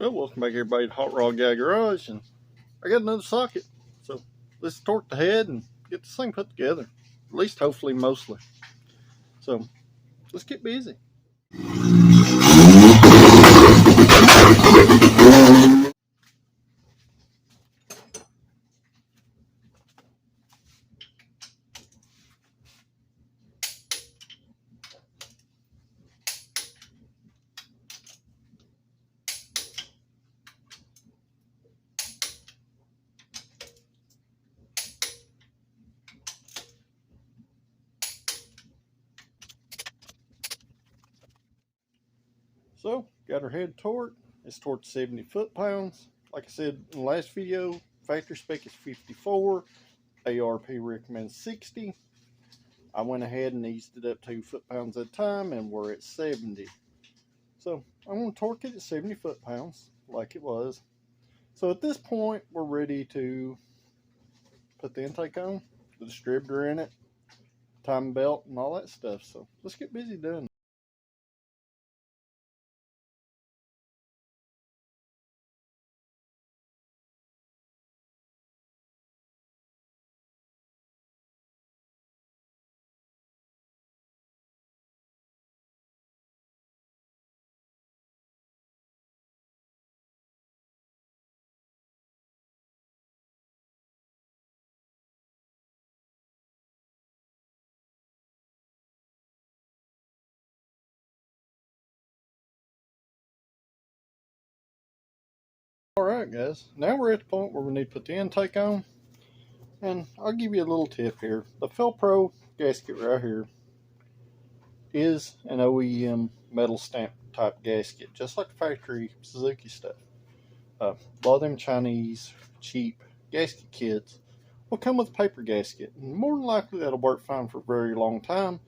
Well, welcome back everybody to Hot Rod Guy Garage, and I got another socket. So let's torque the head and get this thing put together. At least hopefully mostly. So let's get busy. So got our head torqued. It's torqued 70 foot-pounds. Like I said in the last video, factory spec is 54. ARP recommends 60. I went ahead and eased it up 2 foot-pounds at a time, and we're at 70. So I'm going to torque it at 70 foot-pounds like it was. So at this point, we're ready to put the intake on, the distributor in it, time belt, and all that stuff. So let's get busy doing it. Alright guys, now we're at the point where we need to put the intake on. And I'll give you a little tip here. The FreeTro gasket right here is an OEM metal stamp type gasket, just like factory Suzuki stuff. A lot of them Chinese cheap gasket kits will come with a paper gasket. And more than likely that'll work fine for a very long time,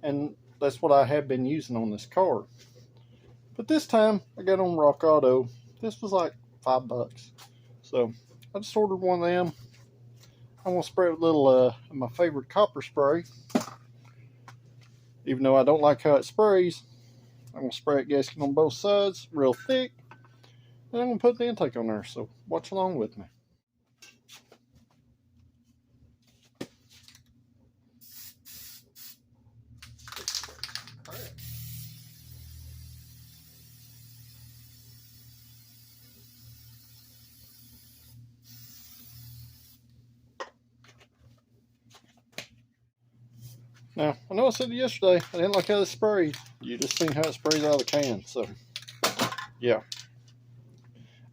and that's what I have been using on this car. But this time I got on Rock Auto. This was like $5. So I just ordered one of them. I'm going to spray with a little my favorite copper spray. Even though I don't like how it sprays, I'm going to spray it gasket on both sides real thick. And I'm going to put the intake on there. So watch along with me. Now, I know I said it yesterday, I didn't like how it sprayed. You just seen how it sprays out of the can, so yeah.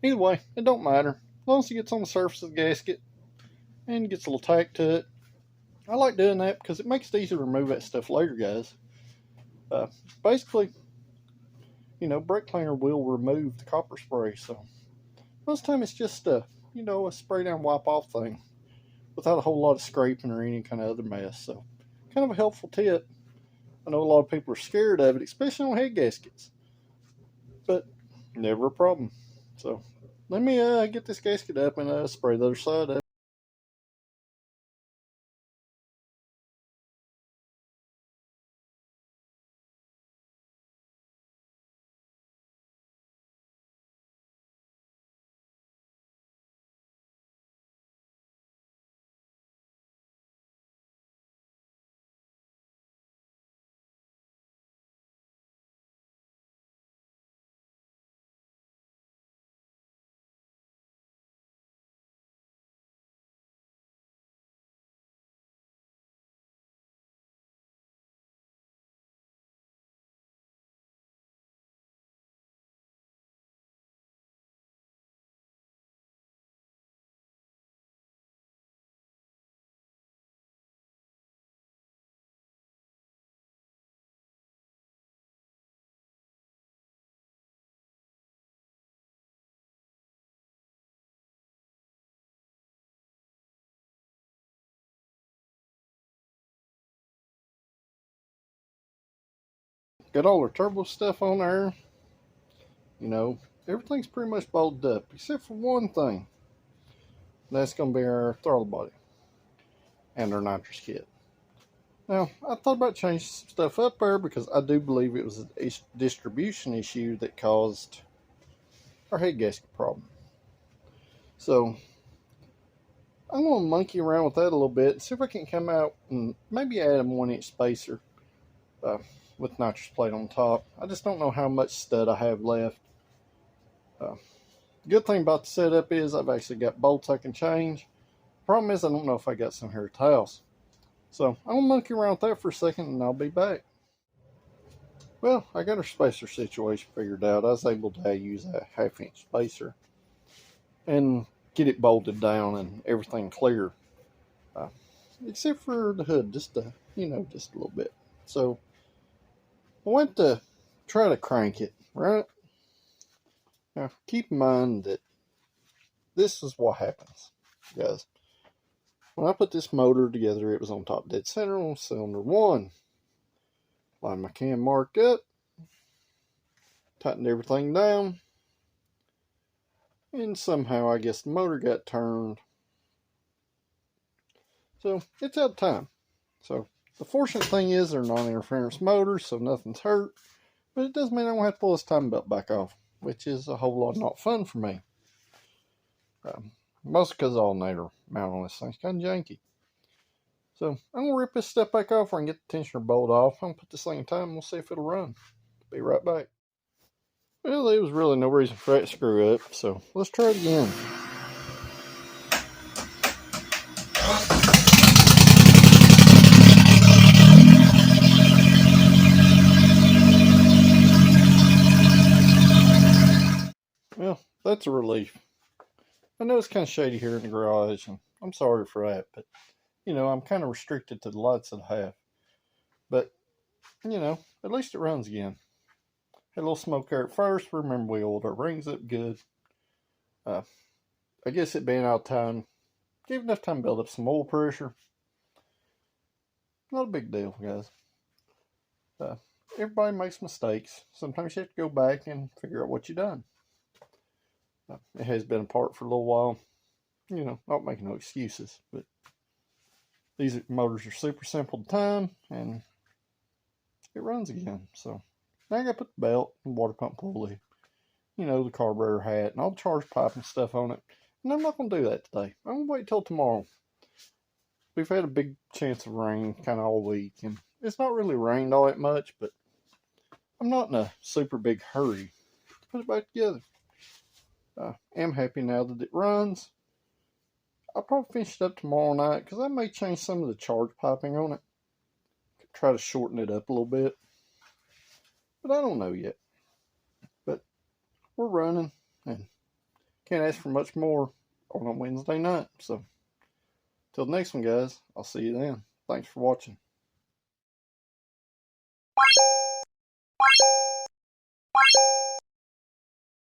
Either way, it don't matter. As long as it gets on the surface of the gasket and gets a little tack to it. I like doing that because it makes it easy to remove that stuff later, guys. Basically, you know, brake cleaner will remove the copper spray, so most of the time it's just a spray down wipe off thing without a whole lot of scraping or any kind of other mess. So kind of a helpful tip. I know a lot of people are scared of it, especially on head gaskets, but never a problem. So let me get this gasket up and spray the other side up. Got all our turbo stuff on there. You know, everything's pretty much bolted up except for one thing. That's going to be our throttle body and our nitrous kit. Now, I thought about changing some stuff up there because I do believe it was a distribution issue that caused or head gasket problem. So I'm going to monkey around with that a little bit and see if I can come out and maybe add a 1-inch spacer with nitrous plate on top. I just don't know how much stud I have left. The good thing about the setup is I've actually got bolts I can change. Problem is I don't know if I got some here at the house. So I'm going to monkey around with that for a second and I'll be back. Well, I got our spacer situation figured out. I was able to use a 1/2-inch spacer and get it bolted down and everything clear. Except for the hood, just a little bit. So I went to try to crank it, right? Now, keep in mind that this is what happens, guys. When I put this motor together, it was on top dead center on cylinder 1. Lined my cam marked up, tightened everything down, and somehow I guess the motor got turned. So it's out of time. So the fortunate thing is they're non-interference motors, so nothing's hurt. But it does mean I won't have to pull this timing belt back off, which is a whole lot not fun for me. Mostly because the alternator mount on this thing's kind of janky. So I'm going to rip this stuff back off and get the tensioner bolt off. I'm going to put this thing in time and we'll see if it'll run. Be right back. Well, there was really no reason for that to screw up, so let's try it again. Well, that's a relief. I know it's kind of shady here in the garage, and I'm sorry for that, but, I'm kind of restricted to the lights that I have. But, at least it runs again. Had a little smoke there at first. Remember, we oiled our rings up good. I guess it being out of time, gave enough time to build up some oil pressure. Not a big deal, guys. Everybody makes mistakes. Sometimes you have to go back and figure out what you've done. It has been apart for a little while. Not making no excuses, but these motors are super simple to time, and it runs again. So now I got to put the belt and water pump pulley, the carburetor hat, and all the charge pipe and stuff on it. And I'm not going to do that today. I'm going to wait till tomorrow. We've had a big chance of rain kind of all week, and it's not really rained all that much, but I'm not in a super big hurry to put it back together. I'm happy now that it runs. I'll probably finish it up tomorrow night because I may change some of the charge piping on it. Try to shorten it up a little bit. But I don't know yet. But we're running and can't ask for much more on a Wednesday night. So, till the next one, guys, I'll see you then. Thanks for watching.